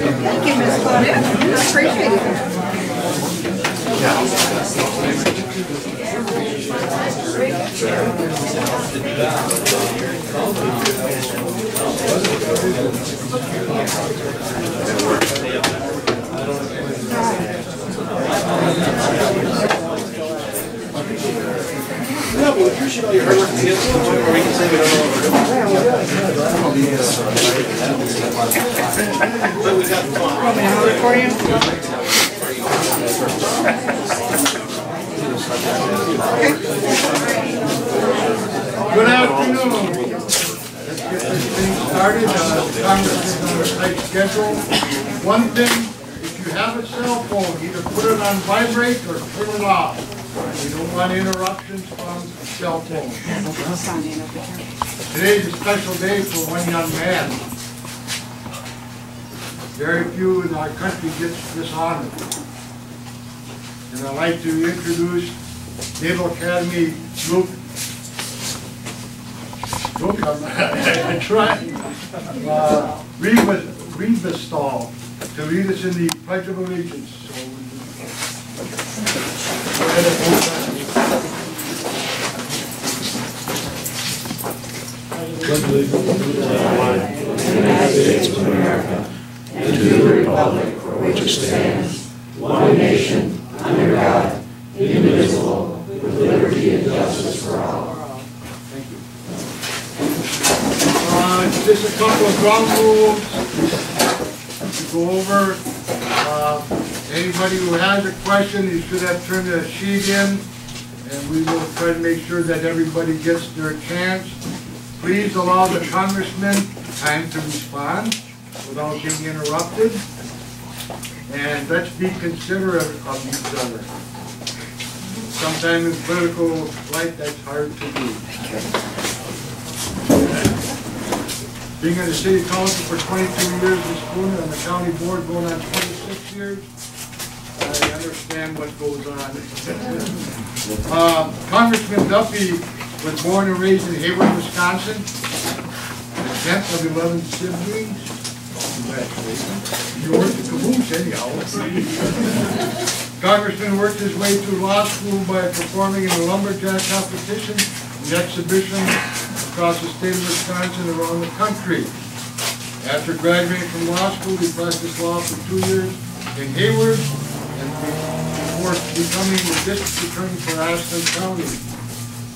Thank you, Ms. Claudia. I appreciate No, but we appreciate all your hard work to get to the point where we can say we don't know what we're doing. But we got fun. Want me to hold it for you? Good afternoon. Let's get this thing started. Congress is on a tight schedule. One thing, if you have a cell phone, either put it on vibrate or turn it off. We don't want interruptions from cell phones. Today's a special day for one young man. Very few in our country gets this honor. And I'd like to introduce Naval Academy Luke. I tried. Rebastall to lead us in the Pledge of Allegiance. So, go ahead and hold that. United States of America, and to the republic for which it stands, one nation, under God, indivisible, with liberty and justice for all. Thank you. Just a couple of ground rules to go over. Anybody who has a question, you should have turned the sheet in, and we will try to make sure that everybody gets their chance. Please allow the congressman time to respond without being interrupted. And let's be considerate of each other. Sometimes in political life, that's hard to do. Being on the city council for 22 years in Spooner, on the county board going on 26 years, I understand what goes on. Congressman Duffy was born and raised in Hayward, Wisconsin, the 10th of 11 siblings. Congratulations. You worked the caboose anyhow. Congressman worked his way through law school by performing in a lumberjack competition and exhibition across the state of Wisconsin and around the country. After graduating from law school, he practiced law for 2 years in Hayward and before becoming the district attorney for Ashland County.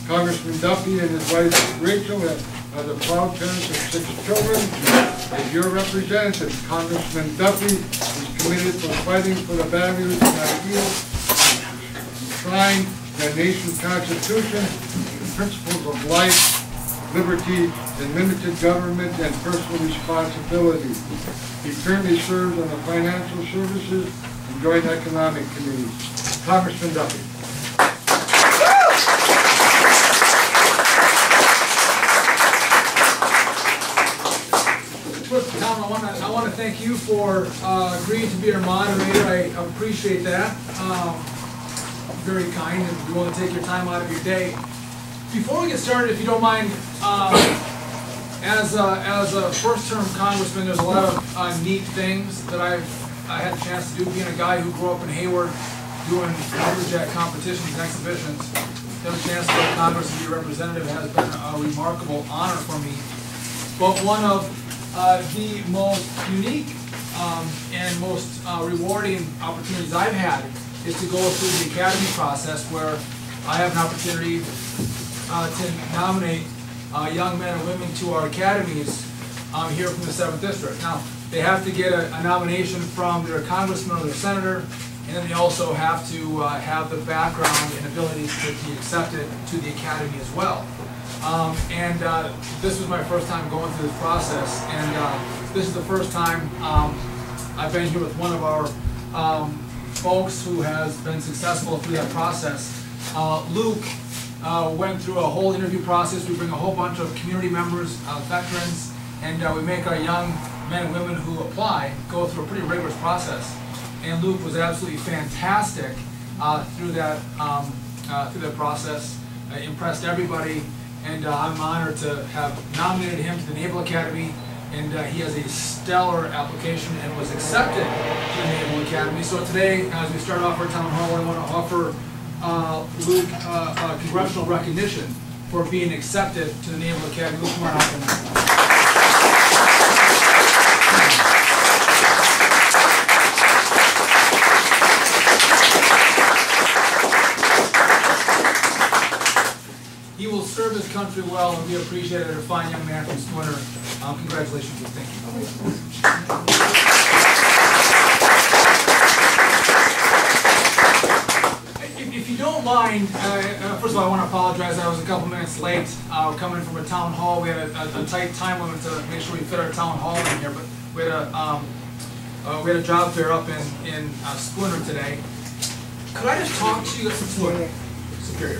Congressman Duffy and his wife Rachel are the proud parents of 6 children. As your representative, Congressman Duffy is committed to fighting for the values and ideals enshrined in the nation's Constitution, the principles of life, liberty, and limited government and personal responsibility. He currently serves on the Financial Services and Joint Economic Committees. Congressman Duffy. Tom, I want to thank you for agreeing to be our moderator. I appreciate that. Very kind, and you want to take your time out of your day. Before we get started, if you don't mind, as a first-term congressman, there's a lot of neat things that I had a chance to do. Being a guy who grew up in Hayward, doing lumberjack competitions and exhibitions, to have a chance to go to Congress and be a representative has been a remarkable honor for me. But one of the most unique and most rewarding opportunities I've had is to go through the academy process, where I have an opportunity to nominate young men and women to our academies here from the 7th District. Now, they have to get a nomination from their congressman or their senator, and then they also have to have the background and abilities to be accepted to the academy as well. This was my first time going through this process, and this is the first time I've been here with one of our folks who has been successful through that process. Luke went through a whole interview process. We bring a whole bunch of community members, veterans, and we make our young men and women who apply go through a pretty rigorous process. And Luke was absolutely fantastic through that process. Impressed everybody, and I'm honored to have nominated him to the Naval Academy and he has a stellar application and was accepted to the Naval Academy. So today, as we start off our town hall, I want to offer Luke congressional recognition for being accepted to the Naval Academy. Luke, come on up. He will serve his country well and be appreciated as a fine young man from Splinter. Congratulations and thank you. If you don't mind, first of all, I want to apologize. I was a couple minutes late coming from a town hall. We had a tight time limit to make sure we fit our town hall in here, but we had a job fair up in Splinter today. Could I just talk to you? Superior.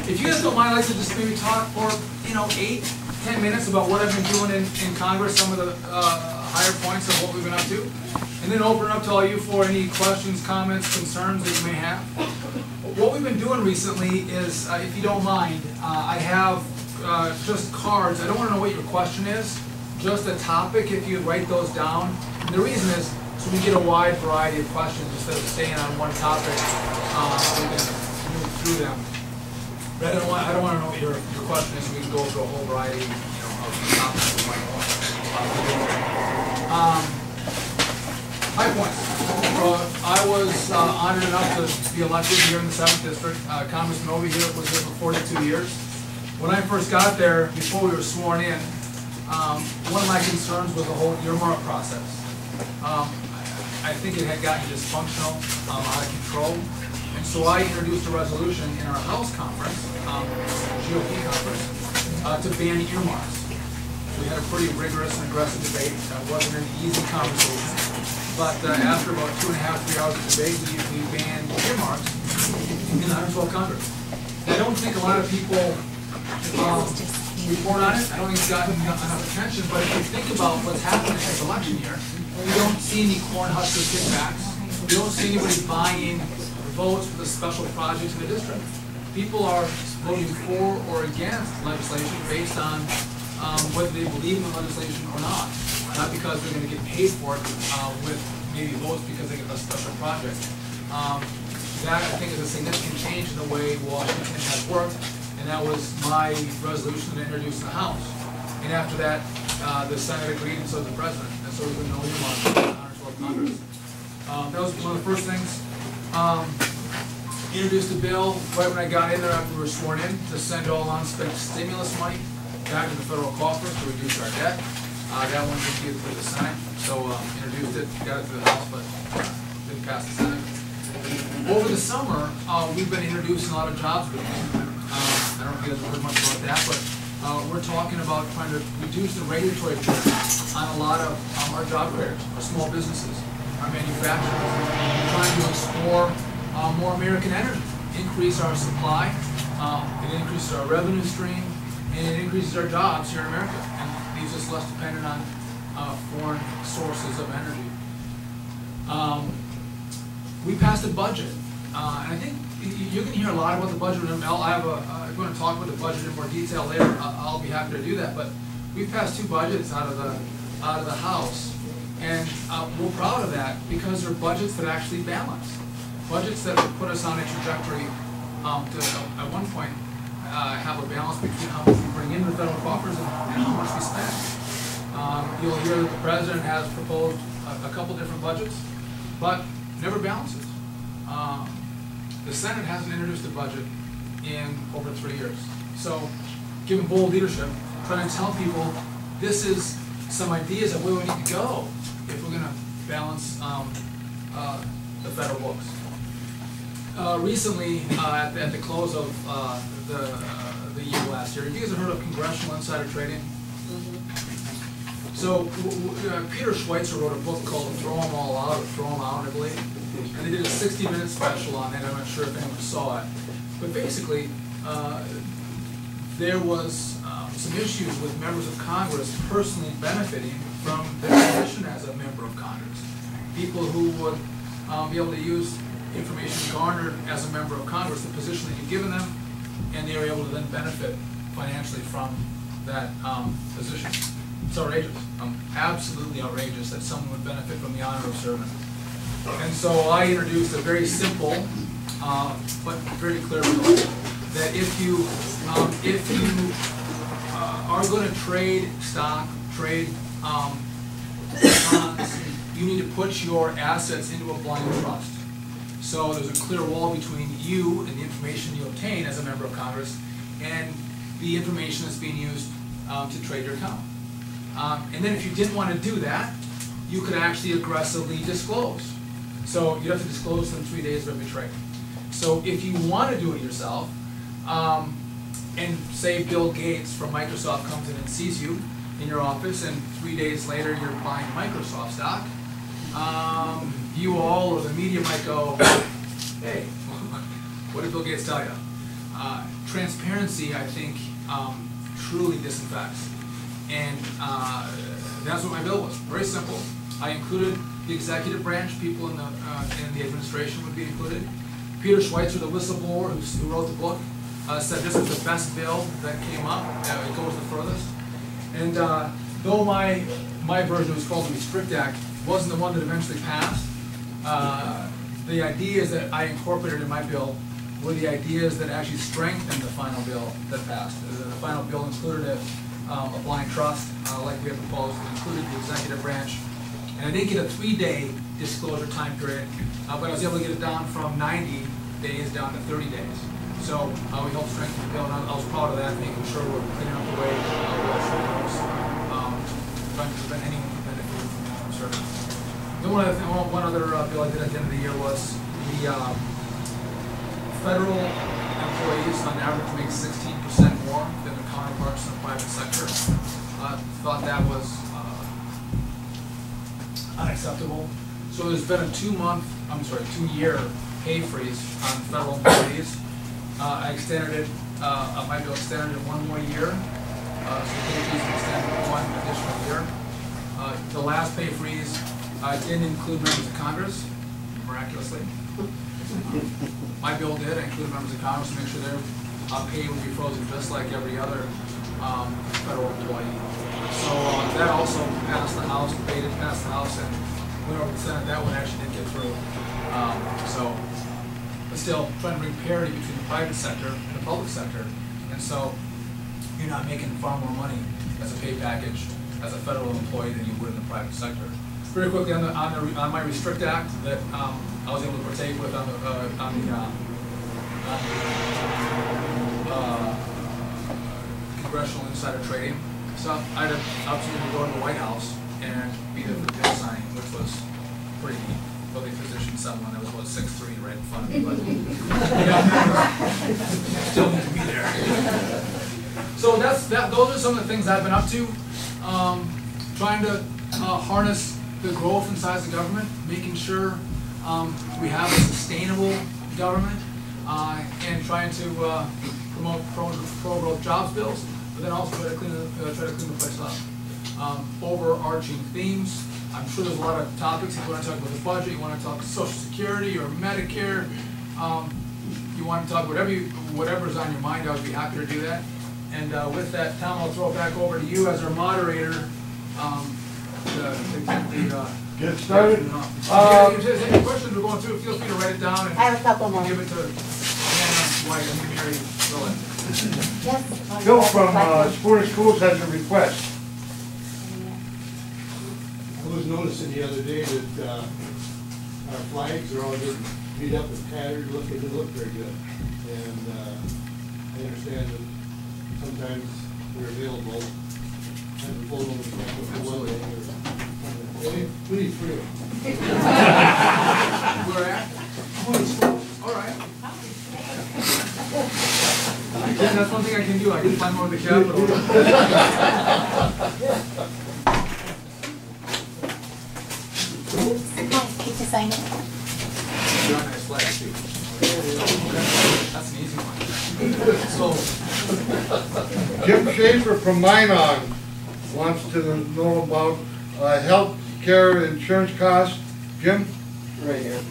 If you guys don't mind, I'd like to just maybe talk for 8-10 minutes about what I've been doing in Congress, some of the higher points of what we've been up to, and then open it up to all you for any questions, comments, concerns that you may have. What we've been doing recently is, if you don't mind, I have just cards. I don't want to know what your question is, just a topic if you write those down. And the reason is so we get a wide variety of questions instead of staying on one topic. We can move through them. But I don't want to know what your question is, so we can go through a whole variety of topics we might want. High points. I was honored enough to be elected here in the 7th District. Congressman Over here was here for 42 years. When I first got there, before we were sworn in, one of my concerns was the whole earmark process. I think it had gotten dysfunctional, out of control, and so I introduced a resolution in our House conference, GOP conference, to ban earmarks. We had a pretty rigorous and aggressive debate. It wasn't an easy conversation, but after about 2.5 to 3 hours of debate, we banned earmarks in the 112 Congress. And I don't think a lot of people report on it. I don't think it's gotten enough attention, but if you think about what's happening in this election year, we don't see any Cornhusker kickbacks. We don't see anybody buying votes for the special projects in the district. People are voting for or against legislation based on whether they believe in the legislation or not because they're going to get paid for it with maybe votes because they get a special project. That, I think, is a significant change in the way Washington has worked, and that was my resolution that I introduced in the House. And after that, the Senate agreed, and so did the President. And so there's been no earmarks in the 112 Congress. That was one of the first things. Introduced a bill right when I got in there after we were sworn in to send all unspent stimulus money back to the federal coffers to reduce our debt. That one didn't get through the Senate, so introduced it, got it through the House, but didn't pass the Senate. Over the summer, we've been introducing a lot of jobs bills. I don't know if you guys have heard much about that, but we're talking about trying to reduce the regulatory burden on a lot of our job creators, our small businesses, our manufacturers. We're trying to explore more American energy, increase our supply, it increases our revenue stream, and it increases our jobs here in America, and leaves us less dependent on foreign sources of energy. We passed a budget, and I think you're going to hear a lot about the budget. If you want to talk about the budget in more detail later, I'll be happy to do that. But we've passed 2 budgets out of the House, and we're proud of that because they're budgets that actually balance, budgets that would put us on a trajectory to at one point have a balance between how much we bring into the federal coffers and how much we spend. You'll hear that the President has proposed a couple different budgets, but never balances. The Senate hasn't introduced a budget in over 3 years. So, given bold leadership, trying to tell people this is some ideas of where we need to go if we're going to balance the federal books. Recently, at the close of the year last year, you guys have heard of congressional insider trading? So Peter Schweitzer wrote a book called Throw 'Em All Out, or Throw 'Em Out, I believe. And they did a 60-minute special on it. I'm not sure if anyone saw it. But basically, there was some issues with members of Congress personally benefiting from their position as a member of Congress. People who would be able to use information garnered as a member of Congress, the position that you've given them, and they were able to then benefit financially from that position. It's outrageous, absolutely outrageous that someone would benefit from the honor of serving. And so I introduced a very simple, but very clear rule that if you are going to trade stock, trade bonds, you need to put your assets into a blind trust. So there's a clear wall between you and the information you obtain as a member of Congress and the information that's being used to trade your account. And then if you didn't want to do that, you could actually aggressively disclose. So you have to disclose within 3 days of every trade. So if you want to do it yourself, and say Bill Gates from Microsoft comes in and sees you in your office, and 3 days later you're buying Microsoft stock, you all or the media might go, hey, what did Bill Gates tell you? Transparency, I think, truly disinfects. And that's what my bill was. Very simple. I included the executive branch, people in the administration would be included. Peter Schweitzer, the whistleblower who wrote the book, said this is the best bill that came up. It goes the furthest. And though my version was called the Restrict Act, wasn't the one that eventually passed, the ideas that I incorporated in my bill were the ideas that actually strengthened the final bill that passed. The final bill included a blind trust, like we had proposed, included the executive branch. And I didn't get a 3-day disclosure time period, but I was able to get it down from 90 days down to 30 days. So we helped strengthen the bill, and I was proud of that, making sure we're cleaning up the way trying to prevent anyone from benefiting from the service. Then one other bill I did at the end of the year was the federal employees on average make 16% more than their counterparts in the private sector. Thought that was unacceptable. So there's been a 2-year pay freeze on federal employees. I extended it, my bill extended it 1 more year. So the pay freeze extended 1 additional year. The last pay freeze didn't include members of Congress, miraculously. My bill did. I included members of Congress to make sure their pay would be frozen just like every other federal employee. So that also passed the House, debated, passed the House, and went over to the Senate. That one actually didn't get through. But still, trying to bring parity between the private sector and the public sector. And so you're not making far more money as a pay package as a federal employee than you would in the private sector. Very quickly on my Restrict Act that I was able to partake with on the congressional insider trading stuff. I had an opportunity to go to the White House and be there for the bill signing, which was pretty neat. Though they positioned someone that was 6'3" right in front of me, but still need to be there. So those are some of the things I've been up to. Trying to harness the growth and size of government, making sure we have a sustainable government, and trying to promote pro-growth jobs bills, but then also try to clean the place up. Overarching themes. I'm sure there's a lot of topics. If you want to talk about the budget, you want to talk Social Security or Medicare, you want to talk whatever's on your mind, I would be happy to do that. And with that, Tom, I'll throw it back over to you as our moderator. Get started. If there's any questions we're going through, feel free to write it down and I have a couple more. give it to Anna White and Mary Rowland. Yes. Bill from Supporting Schools has a request. I was noticing the other day that our flags are all getting beat up and tattered, they don't look very good. And I understand that sometimes they're available. I have a photo of the one day. We need 3 of them. Where at? All right. That's one thing I can do. I can climb over the Capitol. Keep the sign it. You're on nice flag too. That's an easy one. So, Jim Schaefer from Minong wants to know about health care insurance costs. Jim? Right here.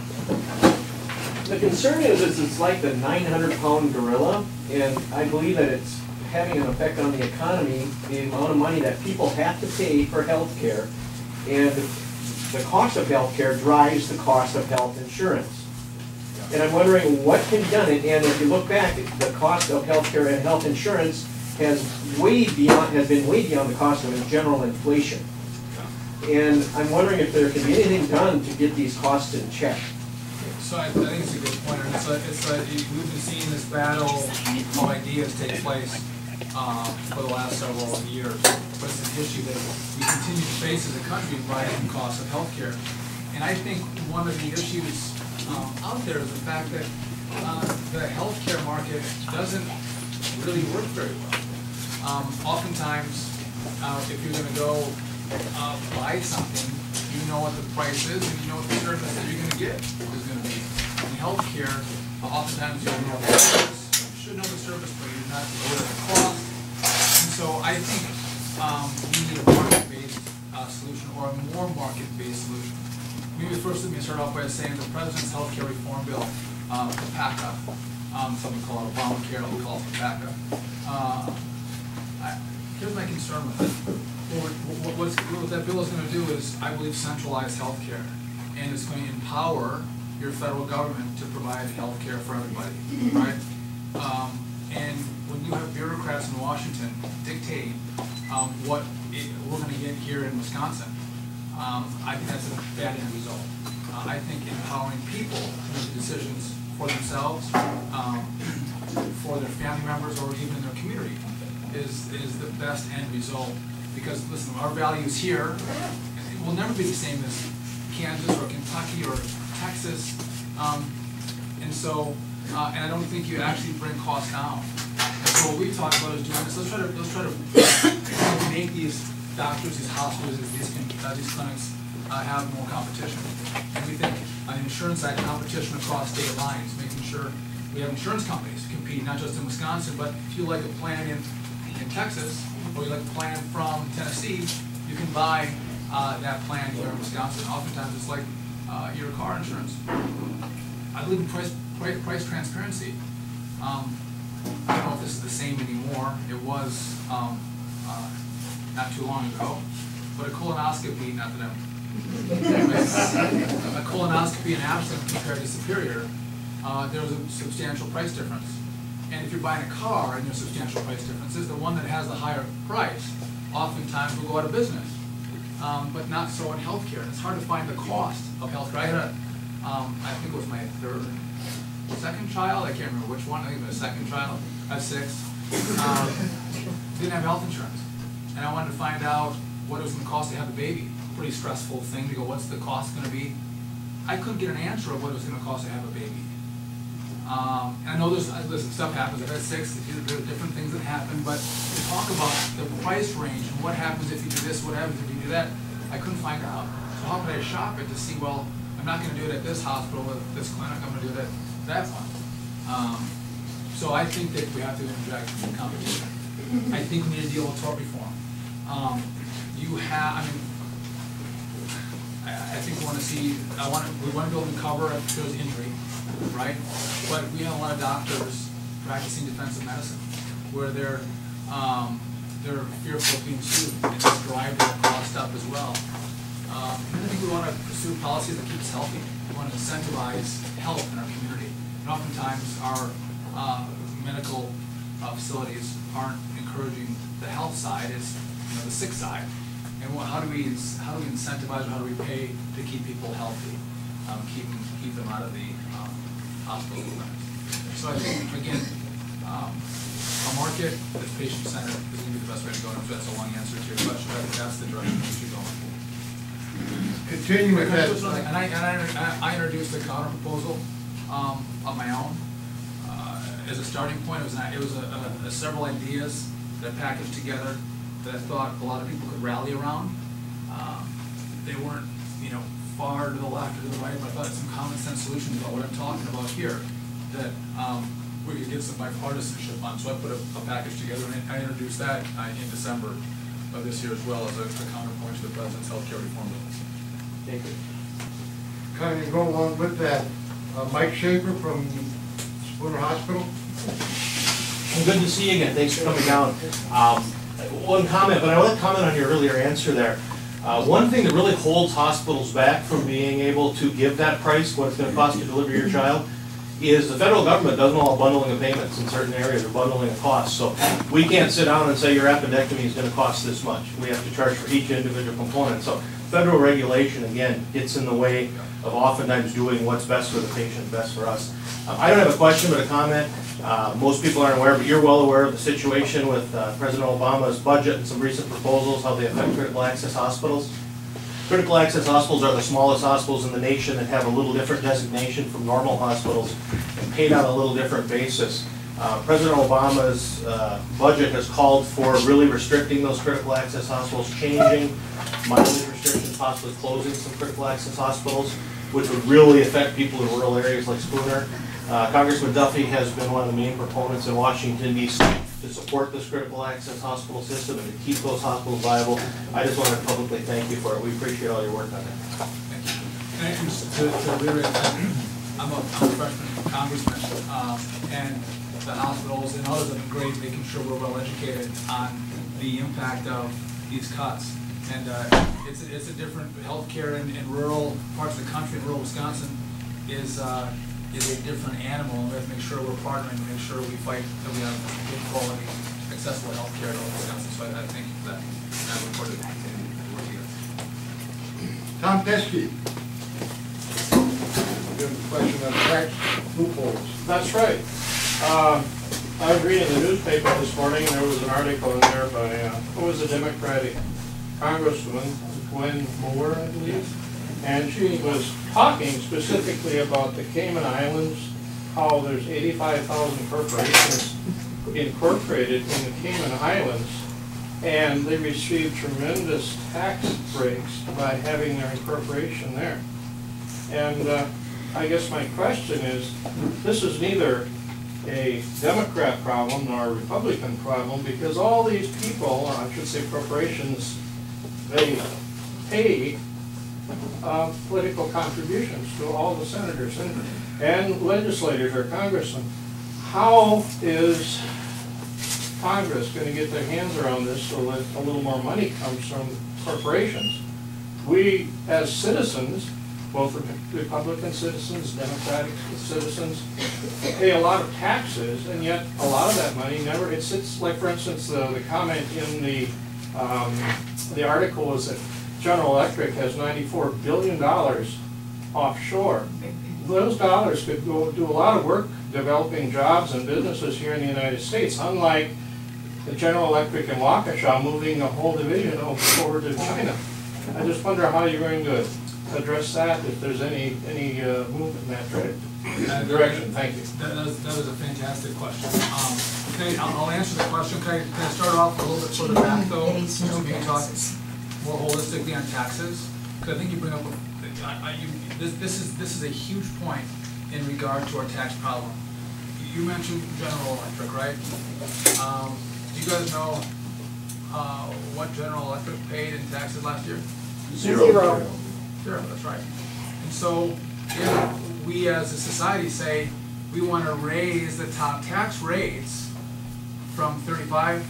The concern is it's like the 900-pound gorilla, and I believe that it's having an effect on the economy, the amount of money that people have to pay for health care, and the cost of health care drives the cost of health insurance. And I'm wondering what can be done, and if you look back, the cost of health care and health insurance has been way beyond the cost of general inflation. And I'm wondering if there can be anything done to get these costs in check. So I think it's a good point, and we've been seeing this battle of ideas take place for the last several years, but it's an issue that we continue to face as a country, rising costs of healthcare. And I think one of the issues out there is the fact that the healthcare market doesn't really work very well. Oftentimes, if you're going to go buy something, you know what the price is and you know what the service that you're going to get is going to be. In healthcare, oftentimes you don't know the service. You should know the service, but you're not aware of the cost. And so I think we need a market-based solution or a more market-based solution. Maybe first let me start off by saying the President's Healthcare Reform Bill, PACA, some would call it Obamacare, we call it PACA. Here's my concern with it. What that bill is going to do is, I believe, centralize healthcare, and it's going to empower your federal government to provide healthcare for everybody, right? And when you have bureaucrats in Washington dictating what we're going to get here in Wisconsin, I think that's a bad end result. I think empowering people to make decisions for themselves, for their family members, or even in their community is the best end result. Because listen, our values here will never be the same as Kansas or Kentucky or Texas, and so and I don't think you actually bring costs down. And so what we talk about is doing this. Let's try to make these doctors, these hospitals, these clinics have more competition. And we think on the insurance side, competition across state lines, making sure we have insurance companies compete not just in Wisconsin, but if you like a plan in Texas, or you like a plan from Tennessee, you can buy that plan here in Wisconsin. Oftentimes it's like your car insurance. I believe in price transparency. I don't know if this is the same anymore. It was not too long ago, but a colonoscopy, not that a colonoscopy in Absent compared to Superior, there was a substantial price difference. And if you're buying a car and there's substantial price differences, the one that has the higher price oftentimes will go out of business. But not so in healthcare. It's hard to find the cost of healthcare. I had I think it was my second child. I can't remember which one. I think it was my second child. I have 6. Didn't have health insurance. And I wanted to find out what it was going to cost to have a baby. Pretty stressful thing to go, what's the cost going to be? I couldn't get an answer of what it was going to cost to have a baby. And I know listen, stuff happens. I've had 6, there are different things that happen, but to talk about the price range and what happens if you do this, what happens if you do that, I couldn't find out. So how could I shop it to see, well, I'm not going to do it at this hospital, at this clinic, I'm going to do it at that one. So I think that we have to inject competition. I think we need to deal with tort reform. I think we want to build and cover if there's injury, right? But we have a lot of doctors practicing defensive medicine where they're fearful of being sued and just drive their cost up as well. And then I think we want to pursue policies that keep us healthy. We want to incentivize health in our community. And oftentimes our medical facilities aren't encouraging the health side; it's the sick side. And how do we incentivize, or how do we pay to keep people healthy, keep them out of the hospital clinics? So I think again, a market that's patient-centered is going to be the best way to go. And that's a long answer to your question. I think that's the direction we should go. Continue with that. And I introduced a counter proposal of my own as a starting point. It was several ideas that I packaged together that I thought a lot of people could rally around. They weren't, far to the left or to the right, but I thought some common sense solutions about what I'm talking about here that we could get some bipartisanship on. So I put a package together, and I introduced that in December of this year as well as a counterpoint to the President's Healthcare Reform Bill. Thank you. Kind of go along with that, Mike Schaefer from Spooner Hospital. Good to see you again. Thanks for coming down. One comment, but I want to comment on your earlier answer there. One thing that really holds hospitals back from being able to give that price, what it's going to cost to deliver your child, is the federal government doesn't allow bundling of payments in certain areas or bundling of costs. So we can't sit down and say your appendectomy is going to cost this much. We have to charge for each individual component. So federal regulation, again, gets in the way of oftentimes doing what's best for the patient, best for us. I don't have a question, but a comment. Most people aren't aware, but you're well aware of the situation with President Obama's budget and some recent proposals, how they affect critical access hospitals. Critical access hospitals are the smallest hospitals in the nation that have a little different designation from normal hospitals and paid on a little different basis. President Obama's budget has called for really restricting those critical access hospitals, changing mileage restrictions, possibly closing some critical access hospitals, which would really affect people in rural areas like Spooner. Congressman Duffy has been one of the main proponents in Washington, D.C. to support this critical access hospital system and to keep those hospitals viable. I just want to publicly thank you for it. We appreciate all your work on that. Thank you. And just to reiterate that, I'm a freshman congressman, and the hospitals and others have been great making sure we're well educated on the impact of these cuts. And it's a different healthcare in rural parts of the country. In rural Wisconsin is a different animal, and we have to make sure we're partnering to make sure we fight that we have good quality, accessible healthcare in rural Wisconsin. So I thank you for that. And I look forward to continuing to work together. Tom Teske. We have a question on tax loopholes. That's right. I was reading the newspaper this morning, and there was an article in there by, who was a Democratic Congresswoman, Gwen Moore, I believe, and she was talking specifically about the Cayman Islands, how there's 85,000 corporations incorporated in the Cayman Islands, and they receive tremendous tax breaks by having their incorporation there. And I guess my question is, this is neither a Democrat problem nor a Republican problem, because all these people, or I should say corporations, they pay political contributions to all the senators and legislators or congressmen. How is Congress going to get their hands around this so that a little more money comes from corporations? We, as citizens, both Republican citizens, Democratic citizens, pay a lot of taxes, and yet a lot of that money never, it's like, for instance, the comment in the article was that General Electric has $94 billion offshore. Those dollars could go do a lot of work developing jobs and businesses here in the United States, unlike the General Electric in Waukesha moving a whole division over to China. I just wonder how you're going to address that, if there's any movement in that direction. Thank you. That is a fantastic question. I'll answer the question. Can I start off a little bit further back, though, so we can talk more holistically on taxes? Because I think you bring up this is a huge point in regard to our tax problem. You mentioned General Electric, right? Do you guys know what General Electric paid in taxes last year? Zero. Zero, that's right. And so if we as a society say we want to raise the top tax rates from 35%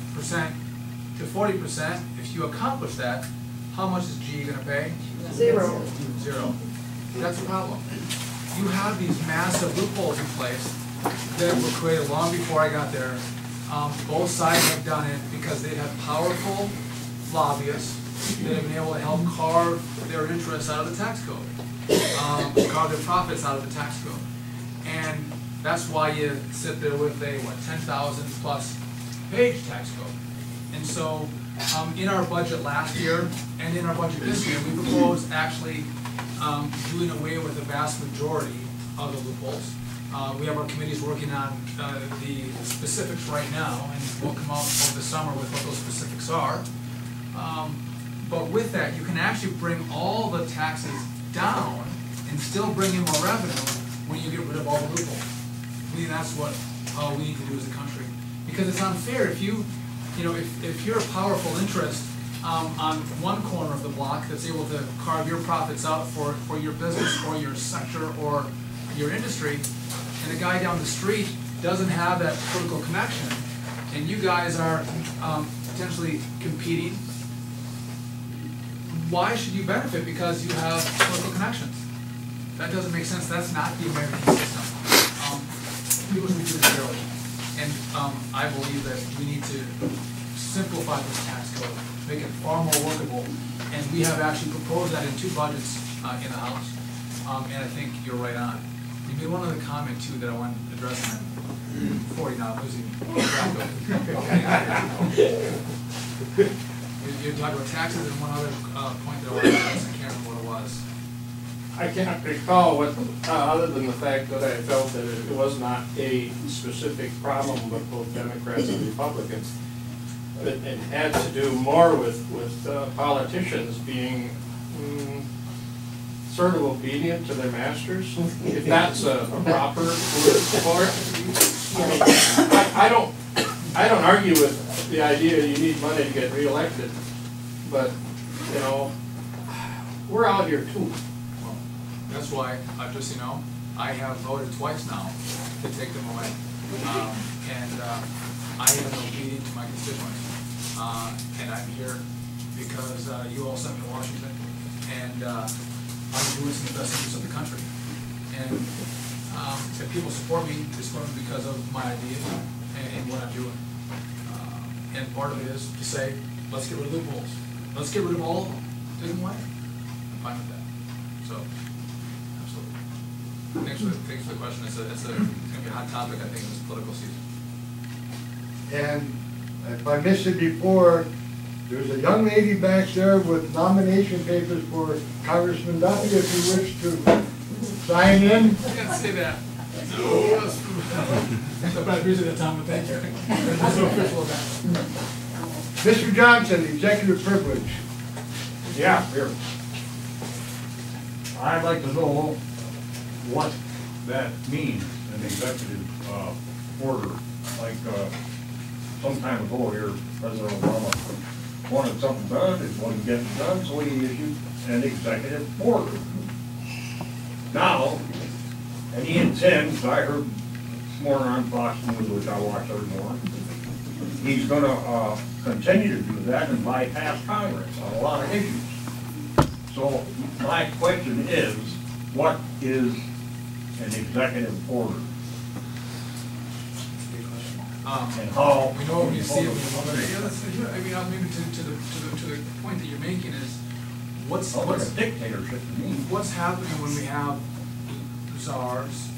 to 40%, if you accomplish that, how much is GE going to pay? Zero. Zero. That's a problem. You have these massive loopholes in place that were created long before I got there. Both sides have done it because they have powerful lobbyists that have been able to help carve their interests out of the tax code, carve their profits out of the tax code. And that's why you sit there with a, 10,000 plus page tax code. And so in our budget last year and in our budget this year, we proposed actually doing away with the vast majority of the loopholes. We have our committees working on the specifics right now, and we'll come out over the summer with what those specifics are. But with that, you can actually bring all the taxes down and still bring in more revenue when you get rid of all the loopholes. I mean, that's what we need to do as a country. Because it's unfair if if you're a powerful interest on one corner of the block that's able to carve your profits out for your business or your sector or your industry, and a guy down the street doesn't have that political connection, and you guys are potentially competing, why should you benefit because you have political connections? That doesn't make sense. That's not the American system. People should do this fairly. And I believe that we need to simplify this tax code, make it far more workable. And we have actually proposed that in 2 budgets in the House. And I think you're right on. You made one other comment too that I want to address, and I'm 40 now, I'm losing track of. You talked about taxes and one other point that I wanted to address, I can't remember what it was. I can't recall what, other than the fact that I felt that it was not a specific problem with both Democrats and Republicans. It had to do more with politicians being sort of obedient to their masters, if that's a proper word for it. I mean, I don't argue with the idea you need money to get reelected, but, you know, we're out here too. Well, that's why, just so you know, I have voted twice now to take them away. I am obedient to my constituents. And I'm here because you all sent me to Washington, and I'm doing some the best interests of the country. And if people support me, they support me because of my ideas and what I'm doing. And part of it is to say, let's get rid of loopholes. Let's get rid of all of them. Take them away. I'm fine with that. So, absolutely. Thanks for the question. It's going to be a hot topic, I think, in this political season. And if I missed it before, there's a young lady back there with nomination papers for Congressman Duffy, if you wish to sign in. I can't say that. No. But I appreciate the time, but thank you. There's no official event. Mr. Johnson, executive privilege. Yeah, here. I'd like to know what that means, an executive order. Like some time ago here, President Obama wanted something done, it wasn't getting done, so he issued an executive order. Now, and he intends, I heard this morning on Fox News, which I watch every morning, he's going to continue to do that and bypass Congress on a lot of issues. So my question is, what is an executive order? And how? We know we see it. I mean, maybe to the point that you're making is what's dictatorship to me. What's happening when we have czars,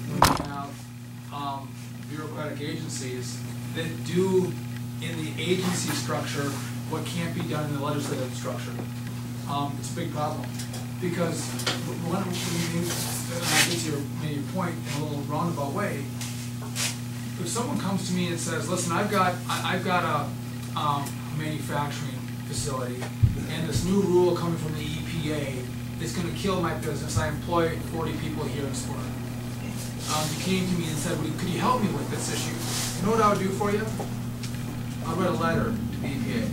when we have bureaucratic agencies that do in the agency structure what can't be done in the legislative structure? It's a big problem because when I get to your point in a little roundabout way. If someone comes to me and says, "Listen, I've got a manufacturing facility, and this new rule coming from the EPA is going to kill my business. I employ 40 people here in Sparta." You came to me and said, "Well, could you help me with this issue?" You know what I would do for you? I'll write a letter to the EPA.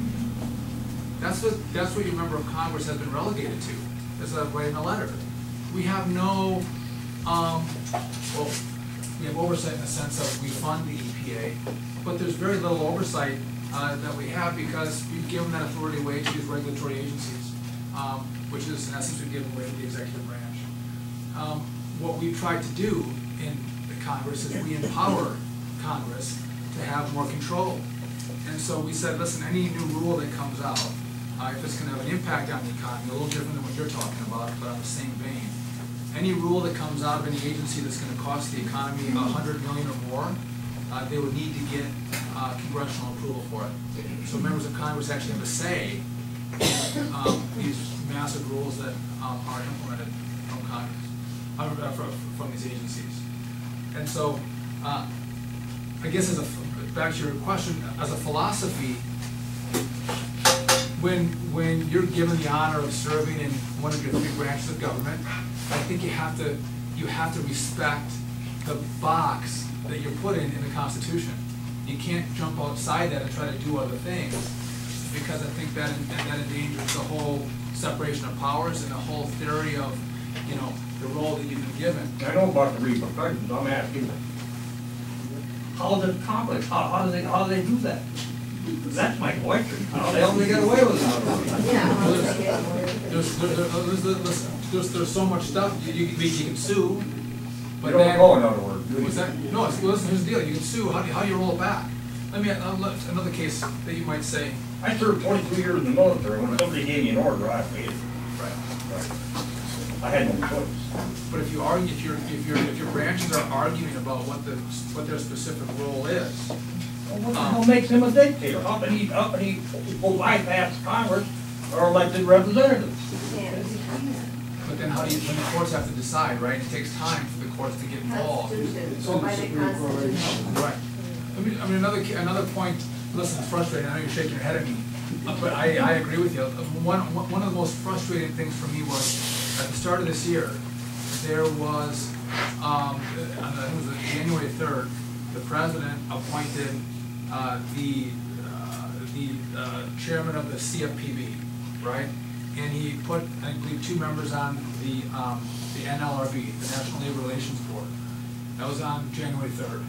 That's what your member of Congress has been relegated to. Is writing a letter. We have no we have oversight in the sense of we fund the EPA, but there's very little oversight that we have because we've given that authority away to these regulatory agencies, which is in essence we've given away to the executive branch. What we've tried to do in the Congress is we empower Congress to have more control. And so we said, listen, any new rule that comes out, if it's going to have an impact on the economy, a little different than what you're talking about, but on the same vein, any rule that comes out of any agency that's going to cost the economy $100 million or more, they would need to get congressional approval for it. So members of Congress actually have a say in these massive rules that are implemented from Congress, from these agencies. And so, I guess back to your question, as a philosophy, when you're given the honor of serving in one of your 3 branches of government, I think you have to respect the box that you're put in the Constitution. You can't jump outside that and try to do other things, because I think that endangers the whole separation of powers and the whole theory of, the role that you've been given. I know about the repercussions. I'm asking, How is it accomplished? How do they do that? That's my question. How the hell do they get away with it? There's so much stuff, you can sue, You but don't then. go, in other words, do you? What's that? No, listen, here's the deal, you can sue, how do you roll it back? Another case that you might say. I served 22 years in the military. When somebody gave me an order, I paid it. Right. I had no choice. But if you argue, if your branches are arguing about what their specific role is. What the hell makes him a dictator? How can he people bypass Congress or elected representatives? But then how do you, when the courts have to decide, right? It takes time for the courts to get involved. Go by the Constitution. Right. I mean, another point, listen, it's frustrating, I know you're shaking your head at me, but I agree with you. One of the most frustrating things for me was, at the start of this year, there was, I think it was January 3rd, the president appointed the chairman of the CFPB, right? And he put, I believe, 2 members on the NLRB, the National Labor Relations Board. That was on January 3rd.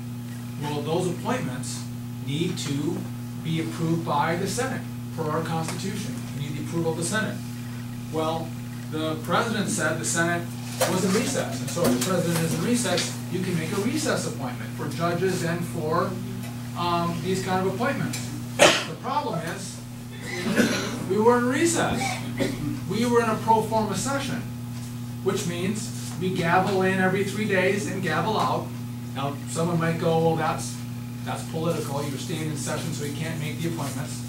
Well, those appointments need to be approved by the Senate per our Constitution. You need the approval of the Senate. Well, the president said the Senate was in recess, and so if the president is in recess, you can make a recess appointment for judges and for these kind of appointments. The problem is, we were in recess. We were in a pro forma session, which means we gavel in every 3 days and gavel out. Now, someone might go, well, that's political. You're staying in session, so you can't make the appointments.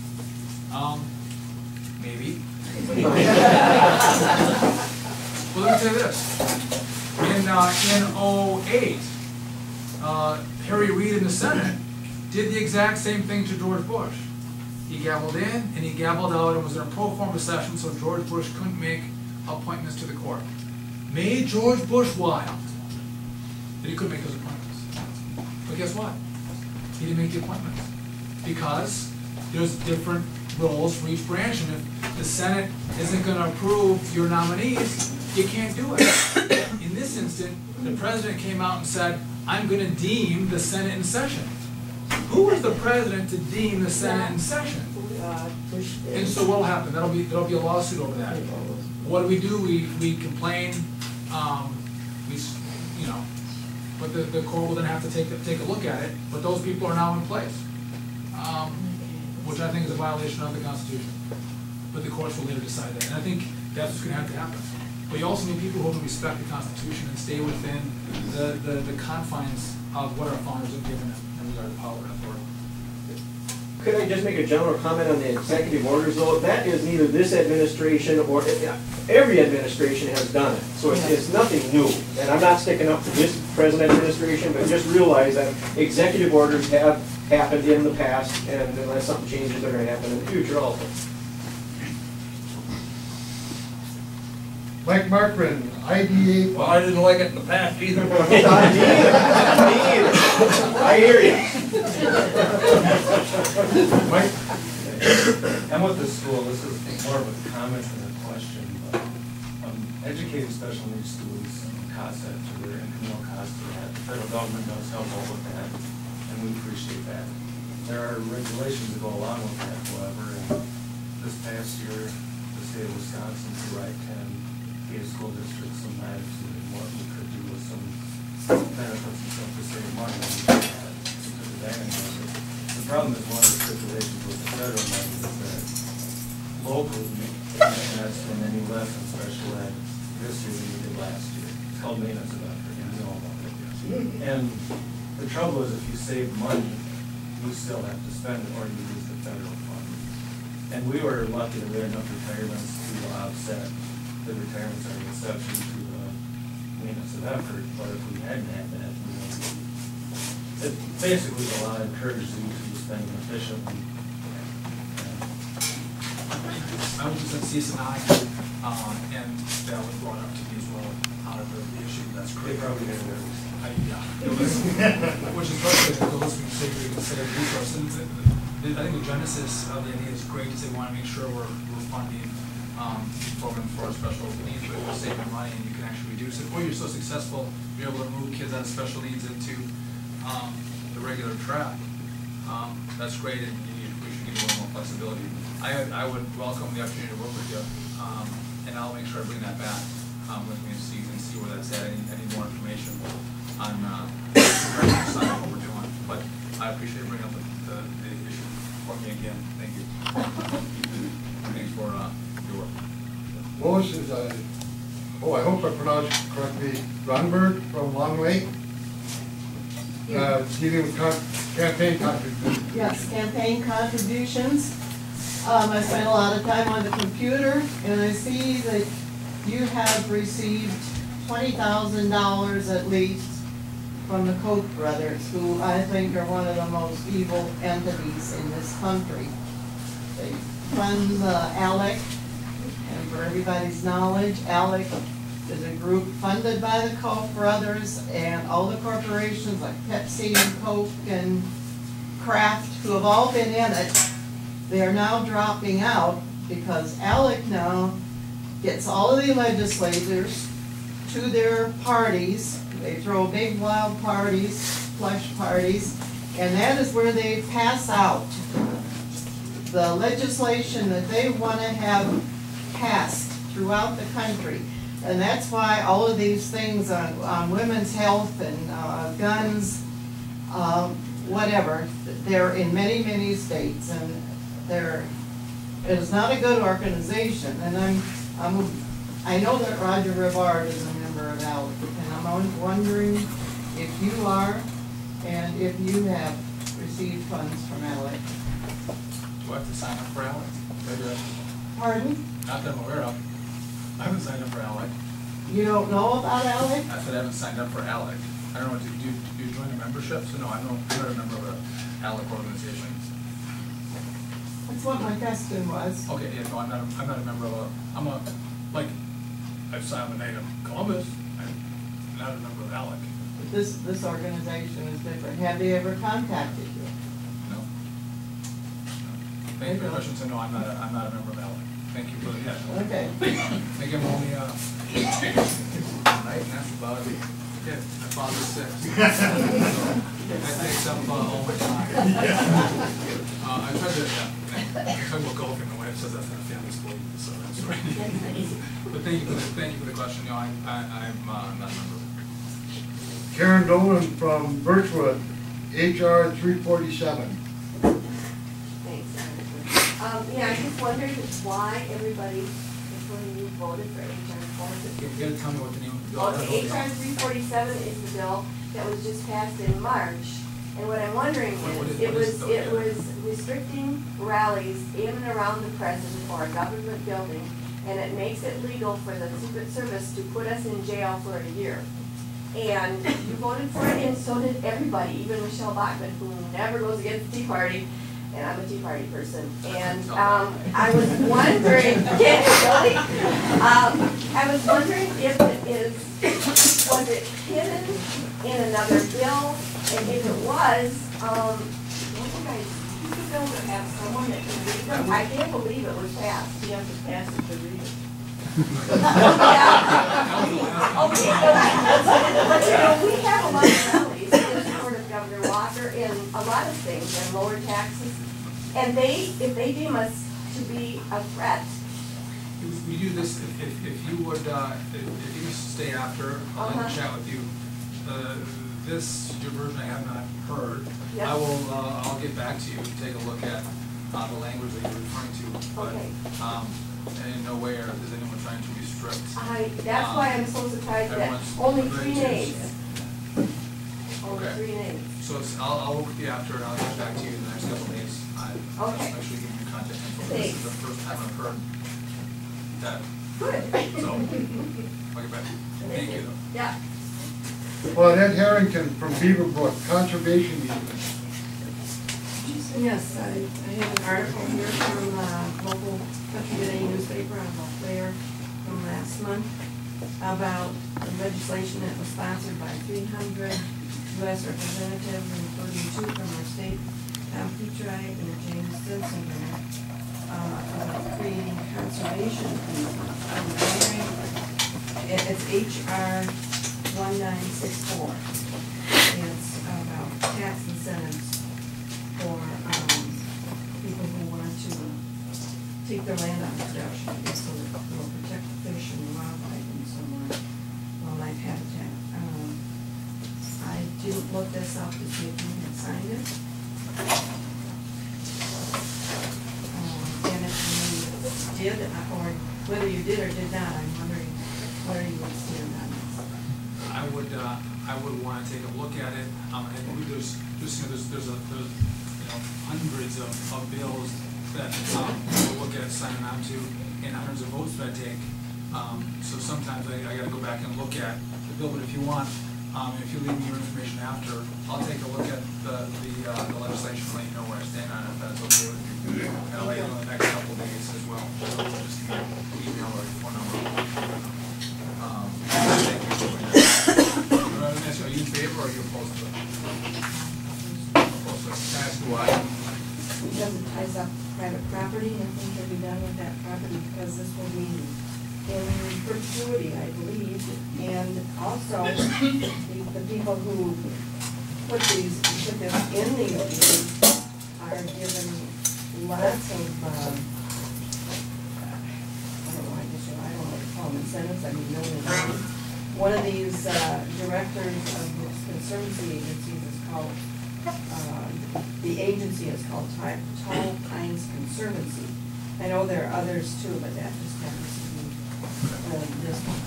Maybe. Well, let me say this. In 2008, Harry Reid in the Senate did the exact same thing to George Bush. He gavelled in and he gavelled out and was in a pro forma session, so George Bush couldn't make appointments to the court. Made George Bush wild that he couldn't make those appointments. But guess what? He didn't make the appointments because there's different roles for each branch, and if the Senate isn't going to approve your nominees, you can't do it. In this instant, the president came out and said, I'm going to deem the Senate in session. Who was the president to deem the Senate in session? And so what will happen? There'll be a lawsuit over that. What do? We complain. But the court will then have to take a look at it. But those people are now in place, which I think is a violation of the Constitution. But the courts will later decide that, and I think that's what's going to have to happen. But you also need people who will respect the Constitution and stay within the confines of what our founders have given it in regard to power and authority. Could I just make a general comment on the executive orders, though? That is neither this administration or every administration has done it. So it's nothing new. And I'm not sticking up for this present administration, but just realize that executive orders have happened in the past, and unless something changes, they're going to happen in the future also. Mike Markman, IDA. Well, I didn't like it in the past either. Me either. I hear you. Mike? I'm with the school. This is more of a comment than a question, but educating special needs students costs that to their incremental costs to that. The federal government does help out with that, and we appreciate that. There are regulations that go along with that, however, and this past year, the state of Wisconsin, through I-10, gave school districts some latitude in what we could do with some benefits and stuff to save money. And we took advantage of it. The problem is one of the stipulations with the federal money is that locally, you cannot spend any less on special ed this year than you did last year. It's called maintenance of effort, and we all know it. And the trouble is if you save money, you still have to spend it or you lose the federal funds. And we were lucky that we had enough retirements to offset the retirements are an exception to the maintenance of effort, but if we hadn't had that, it basically the law encourages you to spend efficiently. I was just at CSNI, and that was brought up to me as well, out of the issue. That's They correct. probably get nervous. Which is frustrating because those people say we can save resources. I think the genesis of the idea is great because they want to make sure we're funding programs for our special needs, but if you're saving money and you can actually reduce it, or you're so successful, you're able to move kids out of special needs into the regular track, that's great, and we should give you a little more flexibility. I would welcome the opportunity to work with you, and I'll make sure I bring that back with me and see where that's at. I need more information on the regular side of what we're doing. But I appreciate you bringing up the issue for me again. Thank you. Thanks for your work. Lois is, I hope I pronounced it correctly, Grunberg from Long Lake. Dealing with campaign contributions. Yes, campaign contributions. I spent a lot of time on the computer, and I see that you have received $20,000 at least from the Koch brothers, who I think are one of the most evil entities in this country. They fund ALEC, and for everybody's knowledge, ALEC is a group funded by the Koch brothers and all the corporations like Pepsi and Coke and Kraft, who have all been in it. They are now dropping out because ALEC now gets all of the legislators to their parties. They throw big wild parties, plush parties, and that is where they pass out the legislation that they want to have passed throughout the country. And that's why all of these things on women's health and guns, whatever, they're in many, many states, and it is not a good organization. And I know that Roger Rivard is a member of ALEC, and I'm wondering if you are, and if you have received funds from ALEC. Do I have to sign up for ALEC? Pardon? Not that I'm aware of. I haven't signed up for ALEC. You don't know about ALEC? I said I haven't signed up for ALEC. I don't know, do you join a membership? So no, I'm not a member of an ALEC organization. That's what my question was. Okay, yeah, no, I'm not a member of I signed up a name in Columbus. I'm not a member of ALEC. But this organization is different. Have they ever contacted you? No. Thank you for the question. So no, I'm not a member of ALEC. Thank you for the, yeah. Okay. I think I'm only, right, and that's about it. Yeah, my father's 6. So, that takes up all my time. I tried about golfing, the wife says that's not a family sport, so that's right. But thank you for the question. No, I'm not a member. Karen Dolan from Birchwood, HR 347. Yeah, I just wondered why everybody, including you, voted for HR 447. You gotta tell me what the name of the bill Okay, is. HR 347 is the bill that was just passed in March. And what I'm wondering is, it was restricting rallies in and around the president or a government building, and it makes it legal for the Secret Service to put us in jail for a year. And you voted for it, and so did everybody, even Michelle Bachmann, who never goes against the Tea Party. And I'm a Tea Party person, and I was wondering, I was wondering if was it hidden in another bill, and if it was, what you guys, you don't have someone that can read them? I can't believe it was passed. You have to pass it to read it. Okay, but you know, we have a lot of rallies in support of Governor Walker in a lot of things, and lower taxes. And if they deem us to be a threat. We do this, if you would, if you stay after, I'll have a chat with you. Your version I have not heard. Yep. I'll get back to you to take a look at the language that you're referring to. But, okay. And in no way is anyone trying to restrict. That's why I'm so surprised that only 3 names. Only 3 names. So I'll work with you after, and I'll get back to you in the next couple of days. I'll actually give you contact info. This is the first time I've heard that. Good. So, I'll get back to you. Thank you. Yeah. Well, Ed Harrington from Beaverbrook, Conservation Easement. Yes, I have an article here from local Country Today newspaper on Montclair from last month about the legislation that was sponsored by 300 U.S. representatives, including 2 from our state, Tom Petri and James Stinson, about creating conservation easements. It's HR 1964. It's about tax incentives for, people who want to take their land out of production, so that will protect the fish and the wildlife and so on, wildlife habitat. I didn't look this up to see if you had signed it. And if you did, or whether you did or did not, I'm wondering where you would stand on this. I would want to take a look at it. I believe there's hundreds of bills that we'll look at signing on to, and hundreds of votes that take. So sometimes I got to go back and look at the bill. But if you want, if you leave me your information after, I'll take a look at the legislation and let you know where I stand on it, if that's okay with you. And I'll let you know in the next couple of days as well. So just email or phone number. Thank you for doing that. Are you in favor or are you opposed to it? Opposed to it. Can I ask why? Because it ties up private property, and things will be done with that property, because this will be in perpetuity, I believe. And also, the people who put this in these deeds are given lots of, I don't know what to call them, incentives, I mean, millions. One of these directors of this conservancy agencies is called, the agency is called Tall Pines Conservancy. I know there are others too, but that just happens to be this one.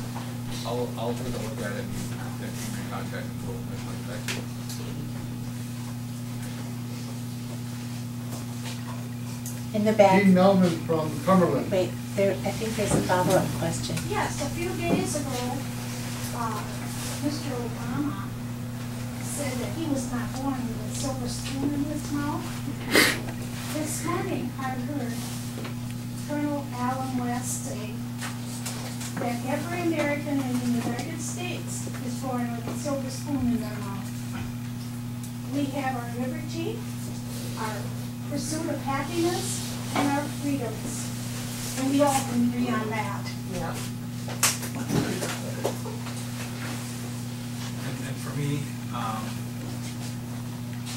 I'll take a look at it and keep in contact and we'll back to you. In the back. Dean Melman from Cumberland. Wait, I think there's a follow-up question. Yes, a few days ago, Mr. Obama said that he was not born with a silver spoon in his mouth. This morning, I heard Colonel Alan West say that every American in the United States is born with a silver spoon in their mouth. We have our liberty, our pursuit of happiness, and our freedoms. And we all can agree on that. Yeah. And for me,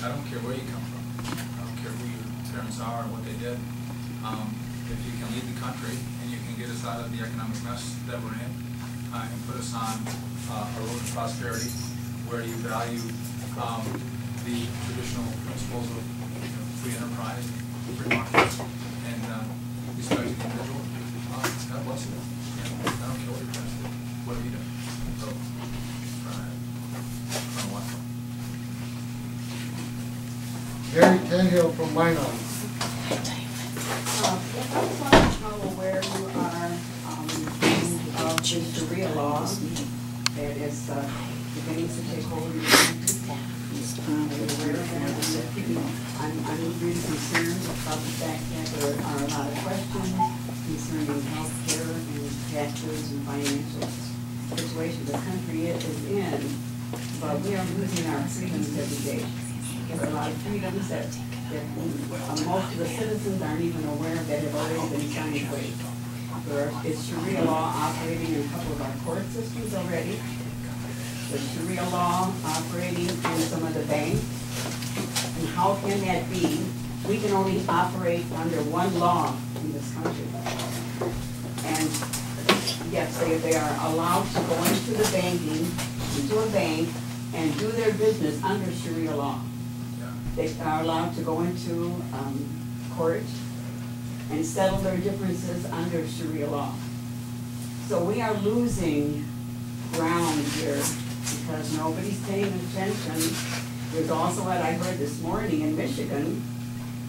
I don't care where you come from. I don't care who your parents are or what they did. If you can lead the country and you can get us out of the economic mess that we're in, and put us on a road to prosperity where you value the traditional principles of free enterprise, free markets, and respect the individual, God bless you. And I don't care what your parents did, whatever you do. So, Gary Tenhill from Minot. How aware you are of the Sharia law that is beginning to take hold of your country? Are you aware of that? I'm really concerned about the fact that there are a lot of questions concerning health care and taxes and financial situation the country is in, but we are losing our freedoms every day. There are a lot of freedoms that most of the citizens aren't even aware of that have already been signed away. It's Sharia law operating in a couple of our court systems already. There's Sharia law operating in some of the banks. And how can that be? We can only operate under one law in this country. And yes, they are allowed to go into the into a bank, and do their business under Sharia law. They are allowed to go into court and settle their differences under Sharia law. So we are losing ground here because nobody's paying attention. There's also what I heard this morning in Michigan,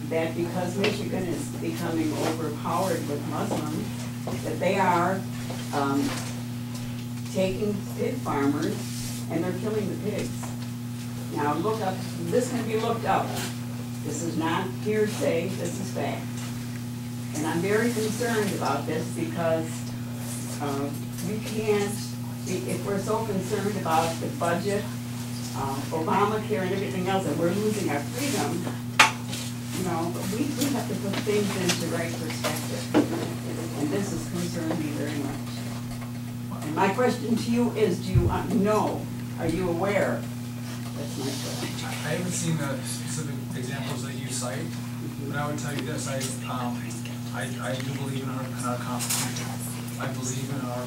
that because Michigan is becoming overpowered with Muslims, that they are taking pig farmers and they're killing the pigs. Now look up, this can be looked up. This is not hearsay, this is fact. And I'm very concerned about this because we can't, if we're so concerned about the budget, Obamacare and everything else, and we're losing our freedom, you know, we have to put things into right perspective. And this has concerned me very much. And my question to you is, do you know, are you aware That's my question. I haven't seen the specific examples that you cite, but I would tell you this, I do believe in our Constitution. I believe in our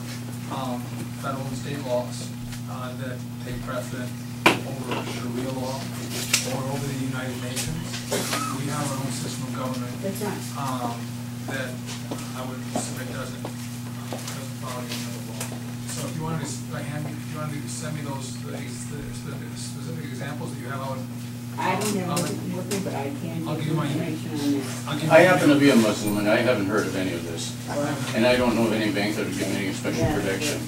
federal and state laws that take precedent over Sharia law or over the United Nations. We have our own system of government That's right. that I would submit doesn't follow any other law. So if you wanted to, if you wanted to send me those the specific examples that you have, I don't have anything with me, but I can I'll get give you my information on this. I'll give you I happen to be a Muslim, and I haven't heard of any of this. And I don't know of any bank that would give me any special protection.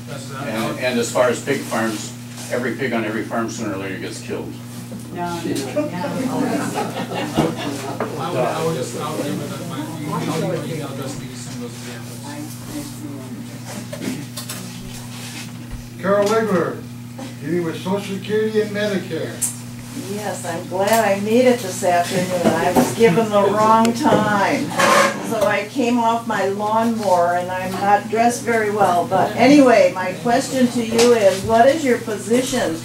That's And as far as pig farms, every pig on every farm sooner or later gets killed. No. I would give it I'll give you an email address and you can send those examples. Carol Legler, dealing with Social Security and Medicare. Yes, I'm glad I made it this afternoon. I was given the wrong time. So I came off my lawnmower and I'm not dressed very well. But anyway, my question to you is, what is your position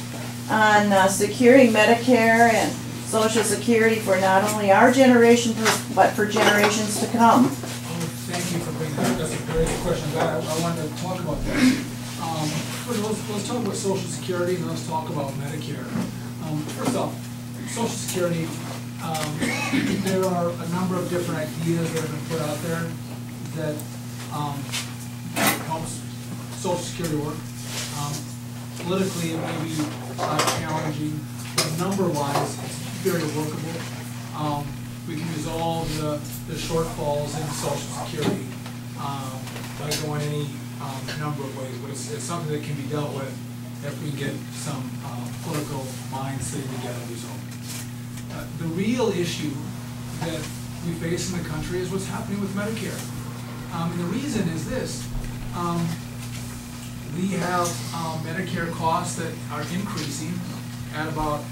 on securing Medicare and Social Security for not only our generation, but for generations to come? Thank you for bringing that up. That's a very good question. I wanted to talk about that. Let's talk about Social Security and let's talk about Medicare. First off, Social Security, there are a number of different ideas that have been put out there that helps Social Security work. Politically, it may be challenging, but number-wise, it's very workable. We can resolve the shortfalls in Social Security by going any number of ways, but it's something that can be dealt with if we get some political minds sitting together and resolve it. The real issue that we face in the country is what's happening with Medicare. And the reason is this. We have Medicare costs that are increasing at about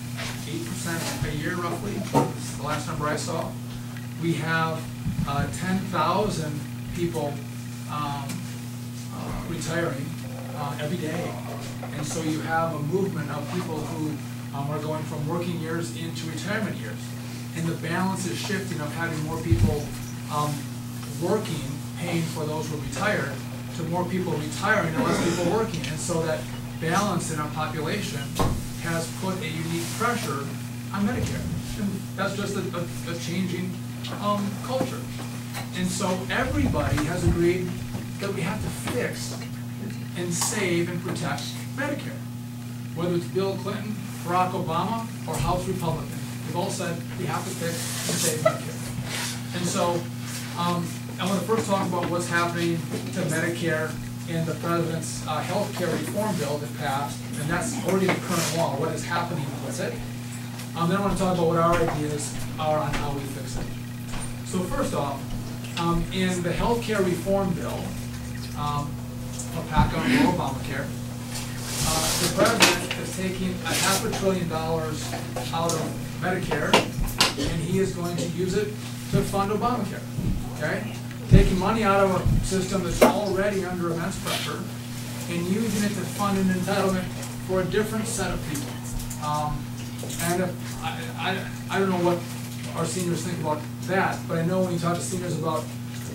8% a year roughly. This is the last number I saw. We have 10,000 people retiring every day. And so you have a movement of people who are going from working years into retirement years. And the balance is shifting of having more people working, paying for those who are retired, to more people retiring and less people working. And so that balance in our population has put a unique pressure on Medicare. And that's just a changing culture. And so everybody has agreed that we have to fix and save and protect Medicare. Whether it's Bill Clinton, Barack Obama, or House Republican, they've all said we have to fix and save Medicare. And so I want to first talk about what's happening to Medicare in the President's health care reform bill that passed, and that's already the current law, what is happening with it. Then I want to talk about what our ideas are on how we fix it. So first off, in the health care reform bill, I'll pack on Obamacare, the President is taking $500 billion out of Medicare, and he is going to use it to fund Obamacare, okay? Taking money out of a system that's already under immense pressure and using it to fund an entitlement for a different set of people. And I don't know what our seniors think about that, but I know when you talk to seniors about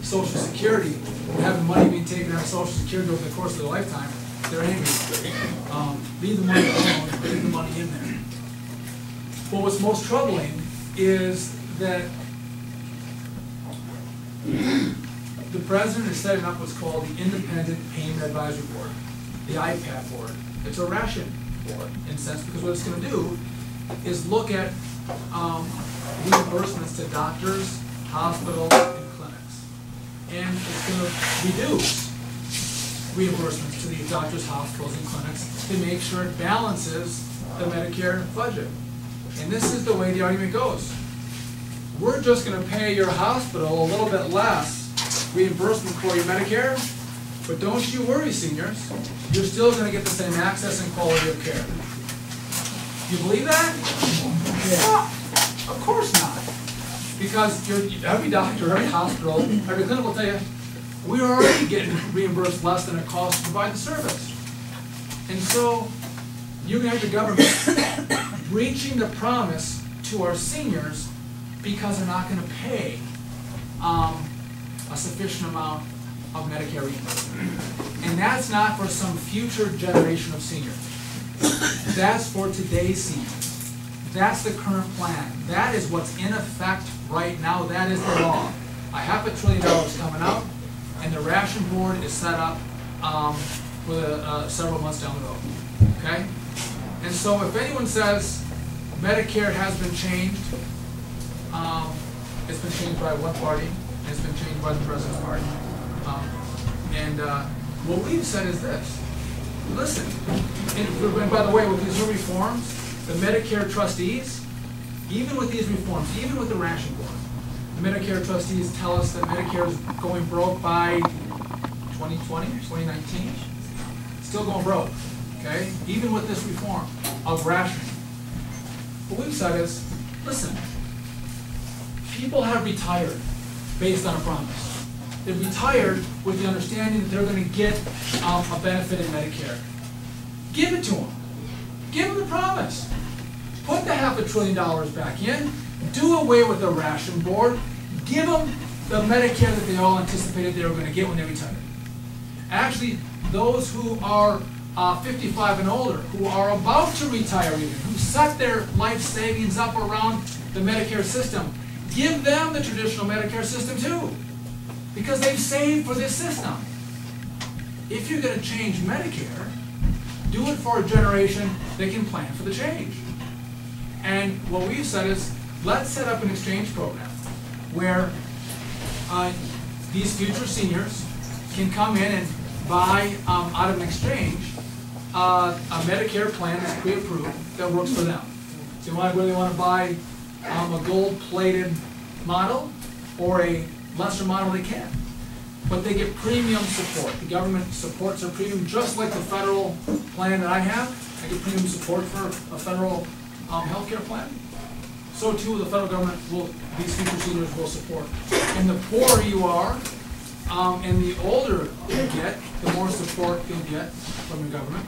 Social Security and having money being taken out of Social Security over the course of their lifetime, they're angry. Leave the money alone, leave the money in there. But what's most troubling is that the President is setting up what's called the Independent Payment Advisory Board, the IPAD board. It's a ration board in a sense, because what it's going to do is look at reimbursements to doctors, hospitals, and clinics. And it's going to reduce reimbursements to these doctors, hospitals, and clinics to make sure it balances the Medicare budget. And this is the way the argument goes. We're just going to pay your hospital a little bit less reimbursement for your Medicare, but don't you worry, seniors. You're still going to get the same access and quality of care. You believe that? Yeah. Of course not. Because every doctor, every hospital, every clinic will tell you, we're already getting reimbursed less than it costs to provide the service. And so you're gonna have the government breaching the promise to our seniors because they're not gonna pay a sufficient amount of Medicare reimbursement. And that's not for some future generation of seniors. That's for today's seniors. That's the current plan. That is what's in effect right now. That is the law. $500 billion coming out, and the ration board is set up with several months down the road. Okay? And so if anyone says Medicare has been changed, it's been changed by one party, and it's been changed by the president's party. What we've said is this. Listen, and by the way, with these new reforms, the Medicare trustees, even with these reforms, even with the ration board, the Medicare trustees tell us that Medicare is going broke by 2020, 2019. Still going broke, okay? Even with this reform of rationing. What we've said is, listen, people have retired based on a promise. They've retired with the understanding that they're going to get a benefit in Medicare. Give it to them. Give them the promise. Put the $500 billion back in. Do away with the ration board. Give them the Medicare that they all anticipated they were going to get when they retired. Actually, those who are 55 and older, who are about to retire even, who set their life savings up around the Medicare system, give them the traditional Medicare system too. Because they've saved for this system. If you're going to change Medicare, do it for a generation that can plan for the change. And what we've said is, let's set up an exchange program where these future seniors can come in and buy out of an exchange a Medicare plan that's pre-approved that works for them. They want, whether they want to buy a gold-plated model or a lesser model, they can. But they get premium support. The government supports their premium just like the federal plan that I have. I get premium support for a federal healthcare plan. So too the federal government will, these future seniors will support. And the poorer you are, and the older you get, the more support you'll get from the government.